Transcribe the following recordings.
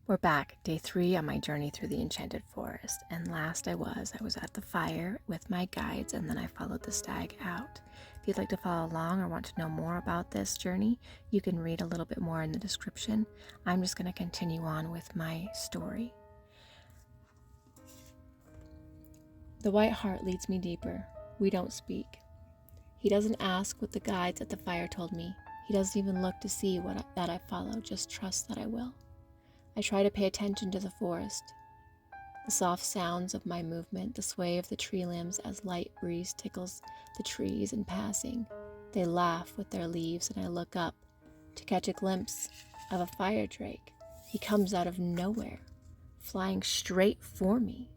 We're back, day 3 on my journey through the Enchanted Forest, and last I was at the fire with my guides, and then I followed the stag out. If you'd like to follow along or want to know more about this journey, you can read a little bit more in the description. I'm just going to continue on with my story. The White Hart leads me deeper. We don't speak. He doesn't ask what the guides at the fire told me. He doesn't even look to see that I follow, just trust that I will. I try to pay attention to the forest, the soft sounds of my movement, the sway of the tree limbs as light breeze tickles the trees in passing. They laugh with their leaves, and I look up to catch a glimpse of a fire drake. He comes out of nowhere, flying straight for me.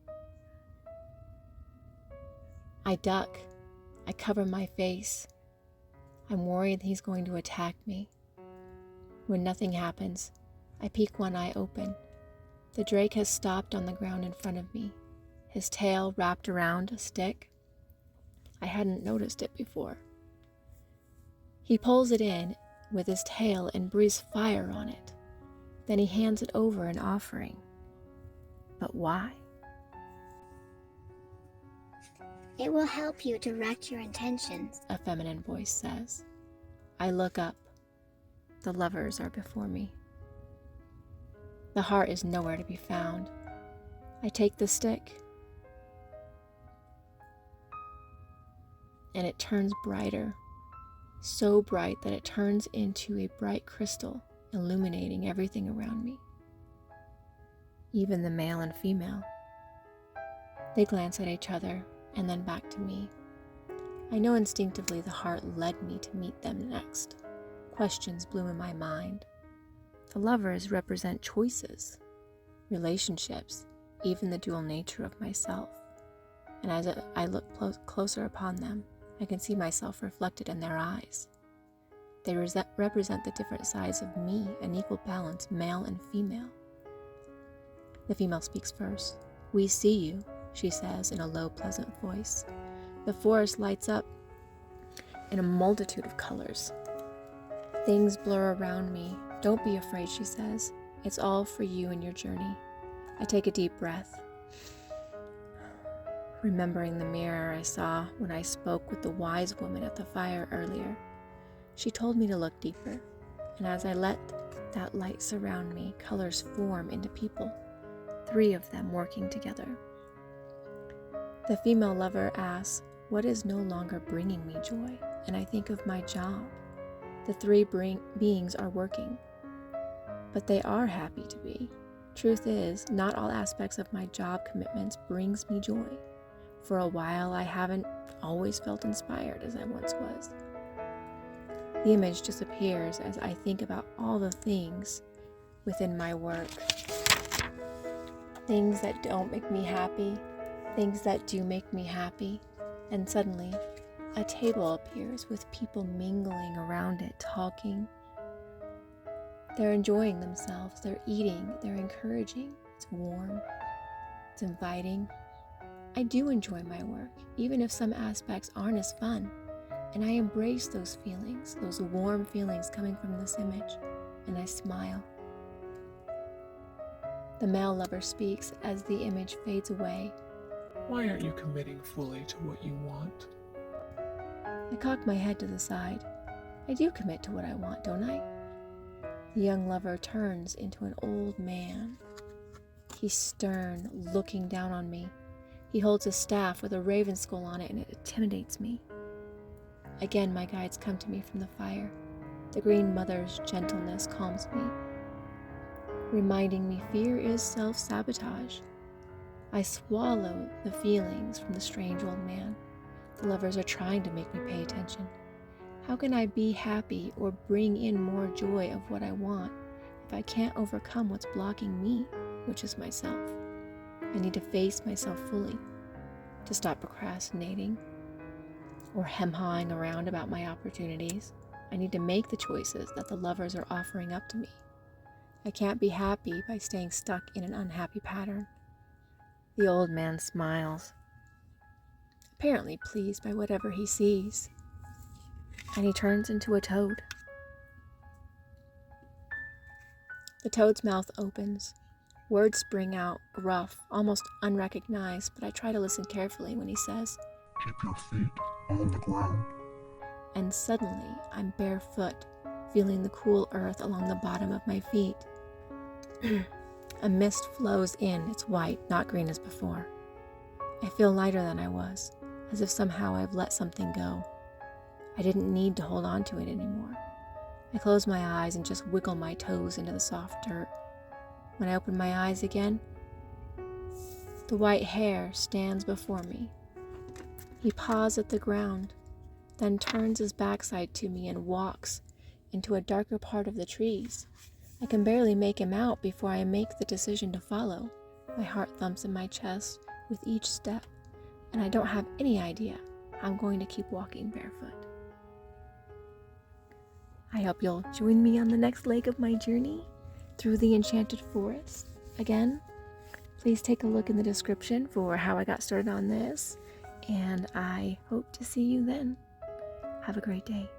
I duck. I cover my face. I'm worried he's going to attack me. When nothing happens, I peek one eye open. The drake has stopped on the ground in front of me, his tail wrapped around a stick. I hadn't noticed it before. He pulls it in with his tail and breathes fire on it. Then he hands it over an offering. But why? It will help you direct your intentions, A feminine voice says. I look up. The lovers are before me. The heart is nowhere to be found. I take the stick, and it turns brighter, so bright that it turns into a bright crystal, illuminating everything around me, even the male and female. They glance at each other and then back to me. I know instinctively the heart led me to meet them next. Questions bloom in my mind. The lovers represent choices, relationships, even the dual nature of myself. And as I look closer upon them, I can see myself reflected in their eyes. They represent the different sides of me, an equal balance, male and female. The female speaks first. We see you, she says in a low, pleasant voice. The forest lights up in a multitude of colors. Things blur around me. Don't be afraid, she says. It's all for you and your journey. I take a deep breath, remembering the mirror I saw when I spoke with the wise woman at the fire earlier. She told me to look deeper, and as I let that light surround me, colors form into people, 3 of them working together. The female lover asks, what is no longer bringing me joy? And I think of my job. The 3 beings are working, but they are happy to be. Truth is, not all aspects of my job commitments brings me joy. For a while, I haven't always felt inspired as I once was. The image disappears as I think about all the things within my work. Things that don't make me happy, things that do make me happy, and suddenly, a table appears with people mingling around it, talking. They're enjoying themselves, they're eating, they're encouraging. It's warm, it's inviting. I do enjoy my work, even if some aspects aren't as fun. And I embrace those feelings, those warm feelings coming from this image, and I smile. The male lover speaks as the image fades away. Why aren't you committing fully to what you want? I cock my head to the side. I do commit to what I want, don't I? The young lover turns into an old man. He's stern, looking down on me. He holds a staff with a raven skull on it, and it intimidates me. Again, my guides come to me from the fire. The Green Mother's gentleness calms me, reminding me fear is self-sabotage. I swallow the feelings from the strange old man. The lovers are trying to make me pay attention. How can I be happy or bring in more joy of what I want if I can't overcome what's blocking me, which is myself? I need to face myself fully, to stop procrastinating or hem-hawing around about my opportunities. I need to make the choices that the lovers are offering up to me. I can't be happy by staying stuck in an unhappy pattern. The old man smiles, apparently pleased by whatever he sees, and he turns into a toad. The toad's mouth opens. Words spring out, gruff, almost unrecognized, but I try to listen carefully when he says, Keep your feet on the ground. and suddenly I'm barefoot, feeling the cool earth along the bottom of my feet. A mist flows in, it's white, not green as before. I feel lighter than I was, as if somehow I've let something go. I didn't need to hold on to it anymore. I close my eyes and just wiggle my toes into the soft dirt. When I open my eyes again, the white hare stands before me. He paws at the ground, then turns his backside to me and walks into a darker part of the trees. I can barely make him out before I make the decision to follow. My heart thumps in my chest with each step, and I don't have any idea how I'm going to keep walking barefoot. I hope you'll join me on the next leg of my journey through the Enchanted Forest. Again, please take a look in the description for how I got started on this, and I hope to see you then. Have a great day.